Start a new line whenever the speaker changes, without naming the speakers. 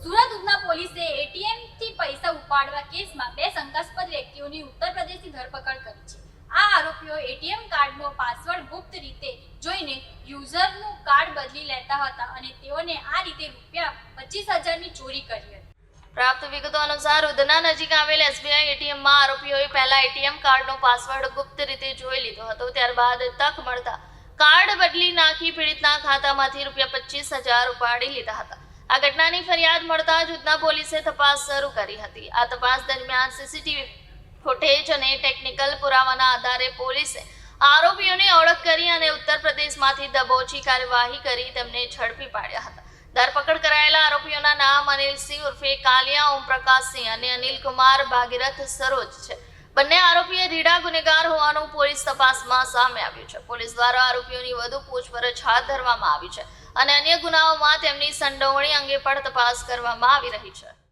સુરત ઉધના પોલીસે એટીએમ થી પૈસા ઉપાડવા કેસમાં બે શંકાસ્પદ વ્યક્તિઓની ઉત્તર પ્રદેશથી ધરપકડ કરી છે. આ આરોપીઓ એટીએમ કાર્ડનો પાસવર્ડ ગુપ્ત રીતે જોઈને યુઝરનું કાર્ડ બદલી લેતા હતા અને તેઓને આ રીતે રૂપિયા 25,000ની ચોરી કરી હતી.
પ્રાપ્ત વિગતો અનુસાર ઉધના નજીક આવેલ એસબીઆઈ એટીએમમાં આરોપીઓએ પહેલા એટીએમ કાર્ડનો પાસવર્ડ ગુપ્ત રીતે જોઈ લીધો હતો. ત્યારબાદ તક મળતા કાર્ડ બદલી નાખી પીડિતના ખાતામાંથી રૂપિયા 25,000 ઉપાડી લીધા હતા. આ ઘટનાની ફરિયાદ મળતા જ ઉધના પોલીસે તપાસ શરૂ કરી હતી. આ તપાસ દરમિયાન સીસીટીવી ફૂટેજ અને ટેકનિકલ પુરાવાના આધારે પોલીસે આરોપીઓની ઓળખ કરી અને ઉત્તર પ્રદેશમાંથી દબોચી કાર્યવાહી કરી તેમને ઝડપી પાડ્યા હતા. ધરપકડ કરાયેલા આરોપીઓના નામ અનિલસિંહ ઉર્ફે કાલિયા ઓમપ્રકાશસિંહ અને અનિલકુમાર ભાગીરથ સરોજ છે. બંને આરોપીએ રીડા ગુનેગાર હોવાનું પોલીસ તપાસમાં સામે આવ્યું છે. પોલીસ દ્વારા આરોપીઓની વધુ પૂછપરછ હાથ ધરવામાં આવી છે અને અન્ય ગુનાઓમાં તેમની સંડોવણી અંગે પણ તપાસ કરવામાં આવી રહી છે.